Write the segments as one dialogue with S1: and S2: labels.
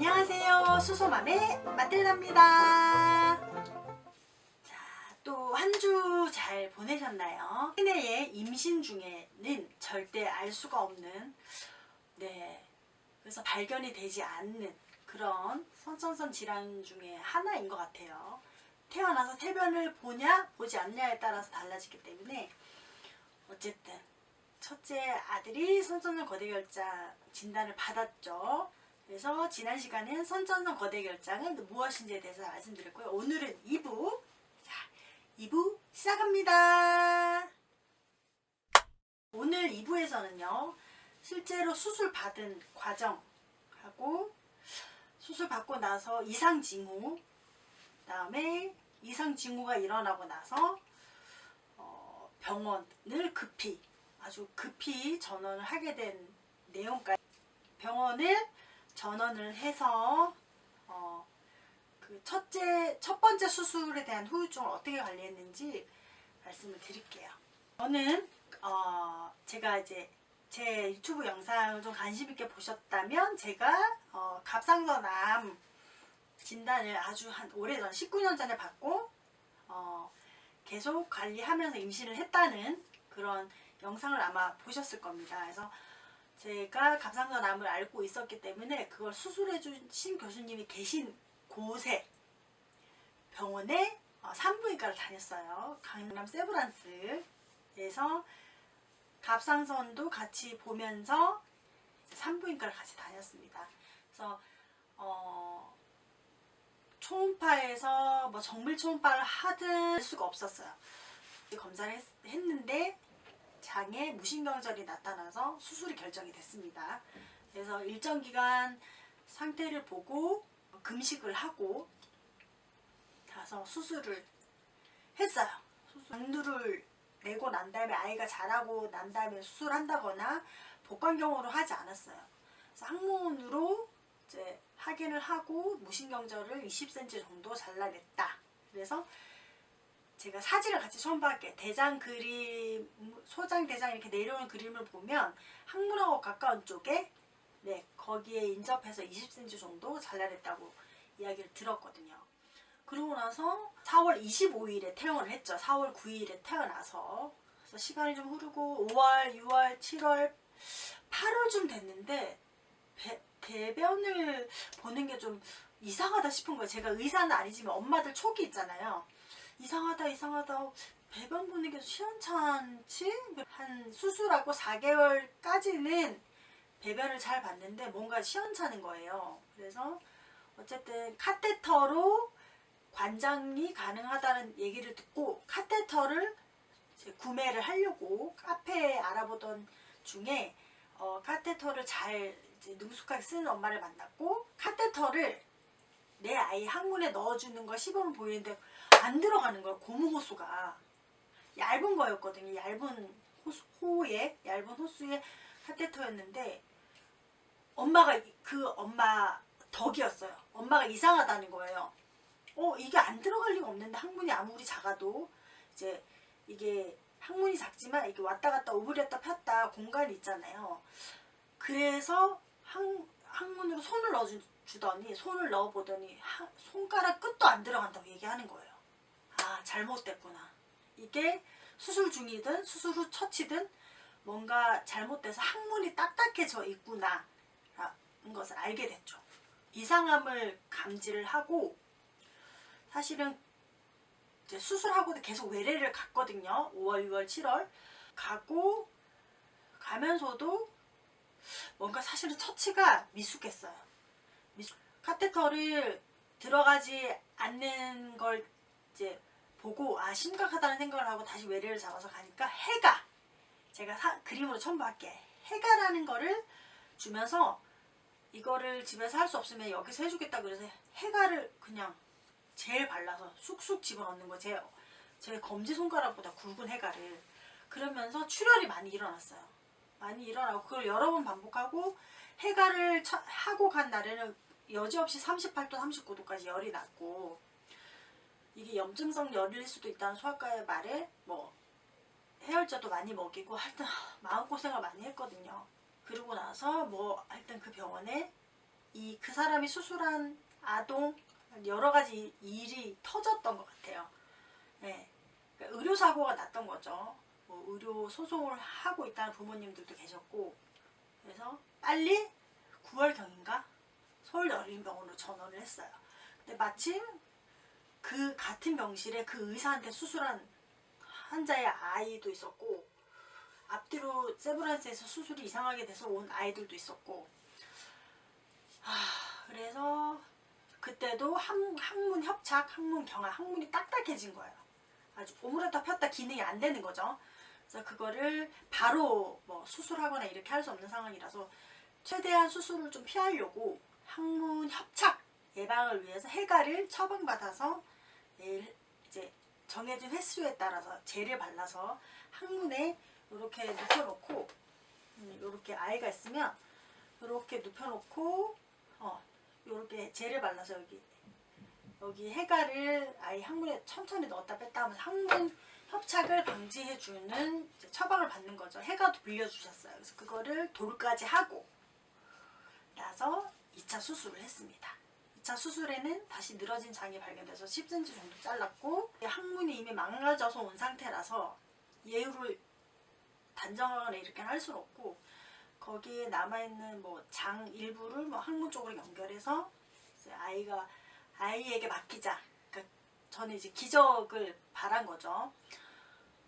S1: 안녕하세요. 수소맘의 마틸다입니다. 자, 또 한 주 잘 보내셨나요? 시내의 임신 중에는 절대 알 수가 없는 그래서 발견이 되지 않는 그런 선천성 질환 중에 하나인 것 같아요. 태어나서 태변을 보냐 보지 않냐에 따라서 달라지기 때문에 어쨌든 첫째 아들이 선천성 거대결장 진단을 받았죠. 그래서 지난 시간엔 선천성 거대결장은 무엇인지에 대해서 말씀드렸고요. 오늘은 2부. 자, 2부 시작합니다. 오늘 2부에서는요. 실제로 수술 받은 과정하고 수술 받고 나서 이상징후, 그다음에 이상징후가 일어나고 나서 병원을 아주 급히 전원을 하게 된 내용까지 병원을 전원을 해서 첫 번째 수술에 대한 후유증을 어떻게 관리했는지 말씀을 드릴게요. 저는 제가 이제 제 유튜브 영상을 좀 관심 있게 보셨다면 제가 갑상선암 진단을 아주 오래전 19년 전에 받고 계속 관리하면서 임신을 했다는 그런 영상을 아마 보셨을 겁니다. 그래서 제가 갑상선암을 앓고 있었기 때문에 그걸 수술해 주신 교수님이 계신 곳에 병원에 산부인과를 다녔어요. 강남 세브란스에서 갑상선도 같이 보면서 산부인과를 같이 다녔습니다. 그래서 초음파에서 정밀 초음파를 하든 할 수가 없었어요. 검사를 했는데 장에 무신경절이 나타나서 수술이 결정이 됐습니다. 그래서 일정 기간 상태를 보고 금식을 하고 가서 수술을 했어요. 장두를 내고 난 다음에 아이가 자라고 난 다음에 수술한다거나 복강경으로 하지 않았어요. 그래서 항문으로 이제 확인을 하고 무신경절을 20cm 정도 잘라냈다. 그래서 제가 사진을 같이 처음 봤게 대장 그림, 소장 대장 이렇게 내려오는 그림을 보면 항문하고 가까운 쪽에 거기에 인접해서 20cm 정도 잘라냈다고 이야기를 들었거든요. 그러고 나서 4월 25일에 퇴원을 했죠. 4월 9일에 태어나서. 그래서 시간이 좀 흐르고 5월, 6월, 7월, 8월쯤 됐는데 대변을 보는 게 좀 이상하다 싶은 거예요. 제가 의사는 아니지만 엄마들 촉이 있잖아요. 이상하다 배변 보는 게 시원찮지? 한 수술하고 4개월까지는 배변을 잘 봤는데 뭔가 시원찮은 거예요. 그래서 어쨌든 카테터로 관장이 가능하다는 얘기를 듣고 카테터를 구매를 하려고 카페에 알아보던 중에 카테터를 잘 능숙하게 쓰는 엄마를 만났고 카테터를 내 아이 항문에 넣어주는 거 시범을 보이는데 안 들어가는 거예요. 고무호수가 얇은 거였거든요. 얇은 호수에 카테터였는데 엄마 덕이었어요. 엄마가 이상하다는 거예요. 이게 안 들어갈 리가 없는데 항문이 아무리 작아도 이제 이게 항문이 작지만 이게 왔다 갔다 오므렸다 폈다 공간이 있잖아요. 그래서 항문으로 손을 넣어주더니 손을 넣어보더니 손가락 끝도 안 들어간다고 얘기하는 거예요. 아, 잘못됐구나. 이게 수술 중이든 수술 후 처치든 뭔가 잘못돼서 항문이 딱딱해져 있구나 라는 것을 알게 됐죠. 이상함을 감지를 하고 사실은 이제 수술하고도 계속 외래를 갔거든요. 5월, 6월, 7월 가면서도 뭔가 사실은 처치가 미숙했어요. 카테터를 들어가지 않는 걸 이제 보고 심각하다는 생각을 하고 다시 외래를 잡아서 가니까 해가 제가 그림으로 처음 봤게 해가라는 거를 주면서 이거를 집에서 할 수 없으면 여기서 해주겠다 그래서 해가를 그냥 젤 발라서 쑥쑥 집어넣는 거예요. 제 검지손가락보다 굵은 해가를. 그러면서 출혈이 많이 일어났어요. 많이 일어나고 그걸 여러 번 반복하고 해가를 하고 간 날에는 여지없이 38도 39도까지 열이 났고 이게 염증성 열일 수도 있다는 소아과의 말에 해열제도 많이 먹이고 하여튼 마음고생을 많이 했거든요. 그러고 나서 하여튼 그 병원에 그 사람이 수술한 아동 여러 가지 일이 터졌던 것 같아요. 네. 그러니까 의료사고가 났던 거죠. 뭐 의료 소송을 하고 있다는 부모님들도 계셨고, 그래서 빨리 9월경인가 서울대 어린이병원으로 전원을 했어요. 근데 마침 그 같은 병실에 그 의사한테 수술한 환자의 아이도 있었고, 앞뒤로 세브란스에서 수술이 이상하게 돼서 온 아이들도 있었고, 그래서 그때도 항문 협착, 항문 경화, 항문이 딱딱해진 거예요. 아주 오므렸다 폈다 기능이 안 되는 거죠. 그래서 그거를 바로 뭐 수술하거나 이렇게 할 수 없는 상황이라서 최대한 수술을 좀 피하려고 항문 협착 예방을 위해서 해가를 처방받아서 이제 정해진 횟수에 따라서 젤을 발라서 항문에 이렇게 눕혀놓고, 이렇게 아이가 있으면 이렇게 눕혀놓고 이렇게 젤을 발라서 여기 해가를 아이 항문에 천천히 넣었다 뺐다 하면서 항문 협착을 방지해주는 처방을 받는 거죠. 해가도 빌려주셨어요. 그래서 그거를 돌까지 하고 나서 2차 수술을 했습니다. 2차 수술에는 다시 늘어진 장이 발견돼서 10cm 정도 잘랐고, 항문이 이미 망가져서 온 상태라서 예후를 단정하거나 이렇게 할 수는 없고, 거기에 남아있는 뭐 장 일부를 뭐 항문 쪽으로 연결해서 이제 아이에게 맡기자. 그러니까 저는 이제 기적을 바란 거죠.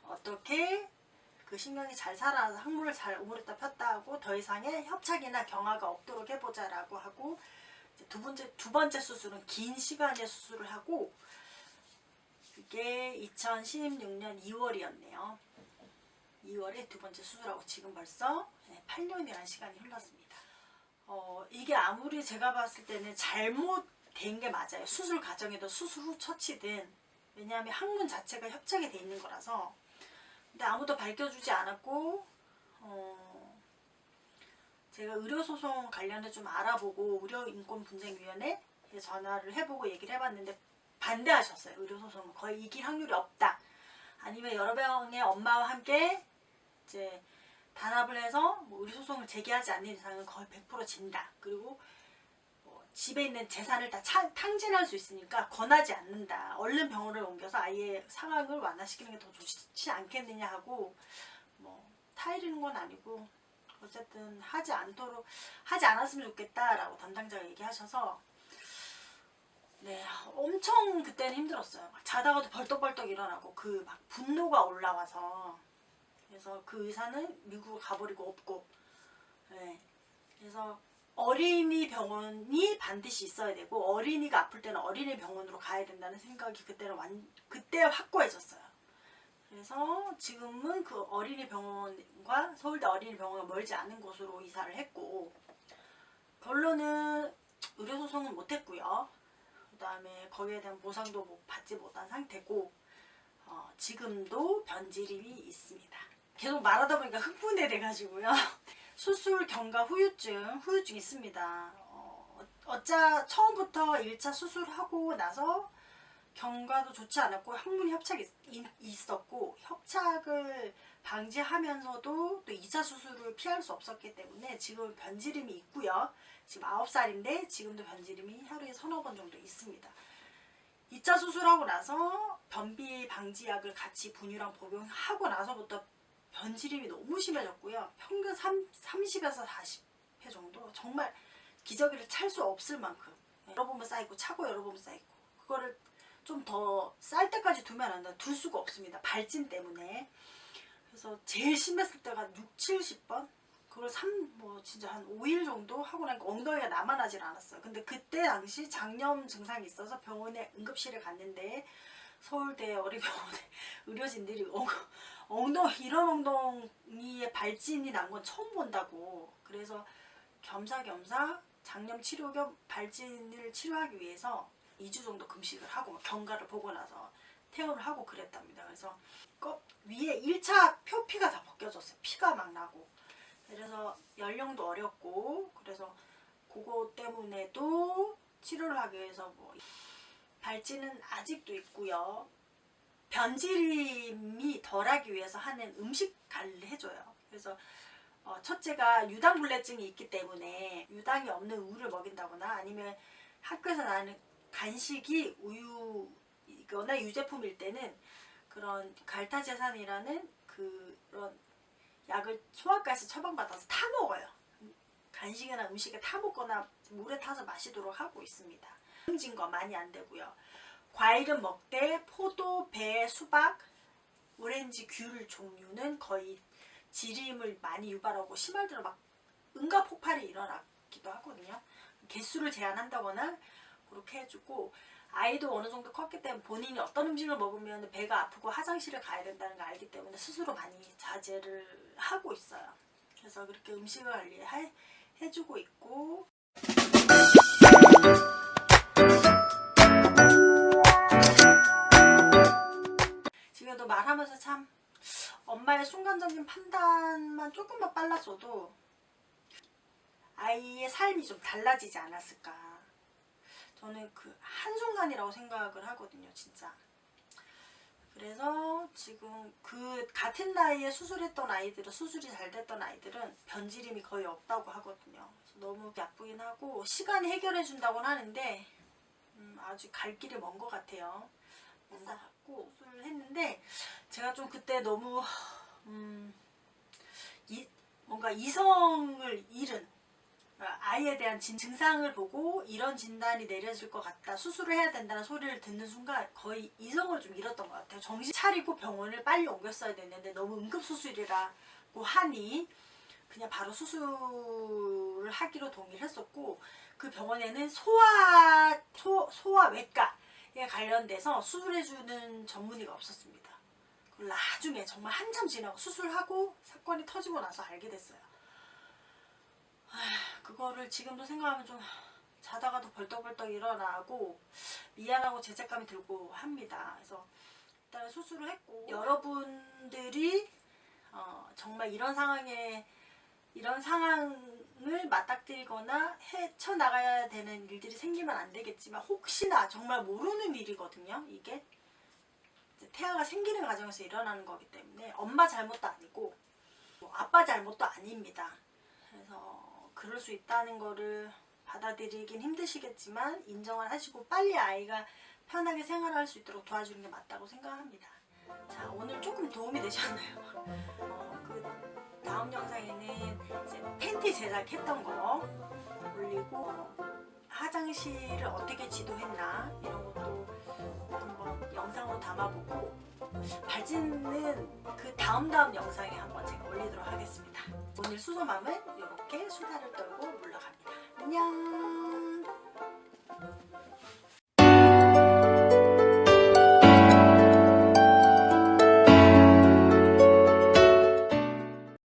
S1: 어떻게 그 신경이 잘 살아서 항문을 잘 오므렸다 폈다 하고 더 이상의 협착이나 경화가 없도록 해보자라고 하고, 이제 두 번째 수술은 긴 시간의 수술을 하고, 이게 2016년 2월이었네요. 2월에 두 번째 수술하고 지금 벌써 8년이라는 시간이 흘렀습니다. 이게 아무리 제가 봤을 때는 잘못된 게 맞아요. 수술 과정에도 수술 후 처치든. 왜냐하면 항문 자체가 협착이 돼 있는 거라서. 근데 아무도 밝혀주지 않았고, 제가 의료소송 관련해 좀 알아보고 의료인권분쟁위원회에 전화를 해보고 얘기를 해봤는데 반대하셨어요. 의료소송은 거의 이길 확률이 없다. 아니면 여러 명의 엄마와 함께 이제 단합을 해서 뭐 의료소송을 제기하지 않는 이상은 거의 100% 진다. 그리고 집에 있는 재산을 다 탕진할 수 있으니까 권하지 않는다. 얼른 병원을 옮겨서 아이의 상황을 완화시키는 게 더 좋지 않겠느냐 하고, 뭐 타이르는 건 아니고 어쨌든 하지 않았으면 좋겠다라고 담당자가 얘기하셔서, 네, 엄청 그때는 힘들었어요. 자다가도 벌떡벌떡 일어나고 그 막 분노가 올라와서. 그래서 그 의사는 미국으로 가버리고 없고, 네, 그래서 어린이 병원이 반드시 있어야 되고, 어린이가 아플 때는 어린이 병원으로 가야 된다는 생각이 그때 확고해졌어요. 그래서 지금은 그 어린이 병원과 서울대 어린이 병원이 멀지 않은 곳으로 이사를 했고, 결론은 의료소송은 못했고요. 그 다음에 거기에 대한 보상도 받지 못한 상태고, 지금도 변지름이 있습니다. 계속 말하다 보니까 흥분해 돼가지고요. 수술 경과 후유증 있습니다. 처음부터 1차 수술하고 나서 경과도 좋지 않았고 항문 협착이 있었고, 협착을 방지하면서도 또 2차 수술을 피할 수 없었기 때문에 지금 변지름이 있고요. 지금 9살인데 지금도 변지름이 하루에 서너 번 정도 있습니다. 2차 수술하고 나서 변비 방지약을 같이 분유랑 복용하고 나서부터 변지름이 너무 심해졌고요. 평균 30에서 40회 정도, 정말 기저귀를 찰 수 없을 만큼 여러 번만 쌓이고 차고 여러 번만 쌓이고, 그거를 좀 더 쌀 때까지 두면 안 돼. 둘 수가 없습니다. 발진 때문에. 그래서 제일 심했을 때가 6, 70번? 그걸 진짜 한 5일 정도 하고 나니까 엉덩이가 남아나질 않았어요. 근데 그때 당시 장염 증상이 있어서 병원에 응급실에 갔는데, 서울대 어린이병원에 의료진들이 이런 엉덩이에 발진이 난 건 처음 본다고. 그래서 겸사겸사 장염 치료 겸 발진을 치료하기 위해서 2주 정도 금식을 하고 경과를 보고 나서 퇴원을 하고 그랬답니다. 그래서 위에 1차 표피가 다 벗겨졌어요. 피가 막 나고. 그래서 연령도 어렸고, 그래서 그거 때문에도 치료를 하기 위해서 발진은 아직도 있고요. 변지름이 덜하기 위해서 하는 음식 관리를 해줘요. 그래서 첫째가 유당불내증이 있기 때문에 유당이 없는 우유를 먹인다거나 아니면 학교에서 나는 간식이 우유이거나 유제품일 때는 그런 갈타제산이라는 그런 약을 소아과에서 처방받아서 타 먹어요. 간식이나 음식에 타 먹거나 물에 타서 마시도록 하고 있습니다. 기름진 거 많이 안 되고요. 과일은 먹되 포도, 배, 수박, 오렌지, 귤 종류는 거의 지림을 많이 유발하고 심할 때로 막 응가 폭발이 일어나기도 하거든요. 개수를 제한한다거나 그렇게 해주고, 아이도 어느 정도 컸기 때문에 본인이 어떤 음식을 먹으면 배가 아프고 화장실을 가야 된다는 걸 알기 때문에 스스로 많이 자제를 하고 있어요. 그래서 그렇게 음식을 관리해주고 있고, 지금도 말하면서 참 엄마의 순간적인 판단만 조금만 빨랐어도 아이의 삶이 좀 달라지지 않았을까. 저는 그 한순간이라고 생각을 하거든요, 진짜. 그래서 지금 그 같은 나이에 수술했던 아이들은, 수술이 잘 됐던 아이들은 변지림이 거의 없다고 하거든요. 그래서 너무 나쁘긴 하고, 시간이 해결해 준다고는 하는데 아주 갈 길이 먼 것 같아요. 갖고 수술을 했는데 제가 좀 그때 너무 뭔가 이성을 잃은, 아이에 대한 증상을 보고 이런 진단이 내려질 것 같다, 수술을 해야 된다는 소리를 듣는 순간 거의 이성을 좀 잃었던 것 같아요. 정신 차리고 병원을 빨리 옮겼어야 됐는데 너무 응급수술이라고 하니 그냥 바로 수술을 하기로 동의를 했었고, 그 병원에는 소아외과에 관련돼서 수술해주는 전문의가 없었습니다. 나중에 정말 한참 지나고 수술하고 사건이 터지고 나서 알게 됐어요. 그거를 지금도 생각하면 좀 자다가도 벌떡벌떡 일어나고 미안하고 죄책감이 들고 합니다. 그래서 일단 수술을 했고, 여러분들이 정말 이런 상황을 맞닥뜨리거나 헤쳐나가야 되는 일들이 생기면 안 되겠지만, 혹시나 정말 모르는 일이거든요. 이게 태아가 생기는 과정에서 일어나는 거기 때문에 엄마 잘못도 아니고 아빠 잘못도 아닙니다. 그래서 그럴 수 있다는 거를 받아들이긴 힘드시겠지만 인정을 하시고 빨리 아이가 편하게 생활할 수 있도록 도와주는 게 맞다고 생각합니다. 자, 오늘 조금 도움이 되셨나요? 그 다음 영상에는 이제 팬티 제작했던 거 올리고, 화장실을 어떻게 지도했나 이런 것도 한번 영상으로 담아보고, 발진은 그 다음 영상에 한번 제가 올리도록 하겠습니다. 오늘 수소맘은 이렇게 수다를 떨고 물러갑니다. 안녕.